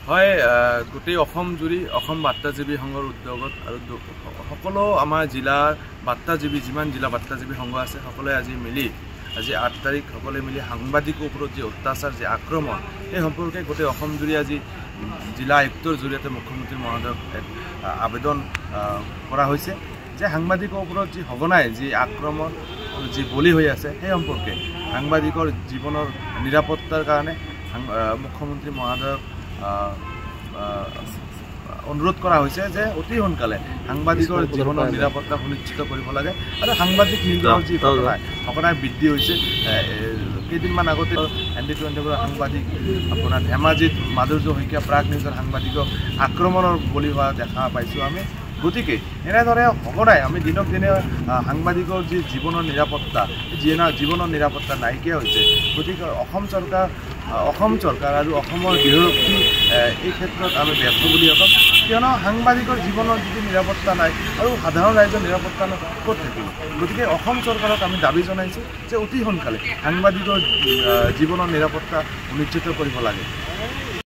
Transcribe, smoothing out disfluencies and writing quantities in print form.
হয় গোটেই অসম জুৰি অসম বাৰ্তাজীৱী সংঘৰ উদ্যোগত আৰু সকলো আমাৰ জিলাৰ বাৰ্তাজীৱী যিমান জিলা বাৰ্তাজীৱী সংঘ আছে সকলোৱে আজি 8 তাৰিখ সকলোৱে মিলি সাংবাদিকৰ ওপৰত যে অত্যাচাৰ যে আক্ৰমণ এই সম্পৰ্কে গোটেই অসম জুৰি আজি জিলা আয়ুক্তৰ জৰিয়তে মুখ্যমন্ত্ৰী মহোদয়ক এক আবেদন কৰা হৈছে যে সাংবাদিকৰ ওপৰত যি সঘনাই যি আক্ৰমণ যি বলি হৈ আছে সেই সম্পৰ্কে সাংবাদিকৰ জীৱনৰ নিৰাপত্তাৰ কাৰণে মুখ্যমন্ত্ৰী মহোদয়ক অনুৰোধ কৰা হৈছে যে অতি সোনকালে সাংবাদিকৰ জীৱনৰ নিৰাপত্তা সুনিশ্চিত কৰিব লাগে আৰু সাংবাদিক নিৰ্যাতনৰ যি ঘটনাই বৃদ্ধি হৈছে কেইদিনমান আগতে ND24 সাংবাদিক আপোনাৰ ধেমাজিত মাধুৰ্য শইকীয়া প্ৰাগ নিউজৰ সাংবাদিকক আক্ৰমণৰ বলি হোৱা দেখা পাইছোঁ আমি। গতিকে এনেদৰে সঘনাই আমি দিনক দিনে সাংবাদিকৰ যি জীৱনৰ নিৰাপত্তা নাইকিয়া হৈছে। গতিকে অসম চৰকাৰ আৰু অসমৰ গৃহৰক্ষী এই ক্ষেত্ৰত আমি ব্যৰ্থ বুলি ক'ম, কিয়নো সাংবাদিকৰ জীৱনৰ যিটো নিৰাপত্তা নাই আৰু সাধাৰণ ৰাইজৰ নিৰাপত্তা ক'ত থাকিব। গতিকে অসম চৰকাৰক আমি দাবী জনাইছোঁ যে অতি সোনকালে সাংবাদিকৰ জীৱনৰ নিৰাপত্তা সুনিশ্চিত কৰিব লাগে।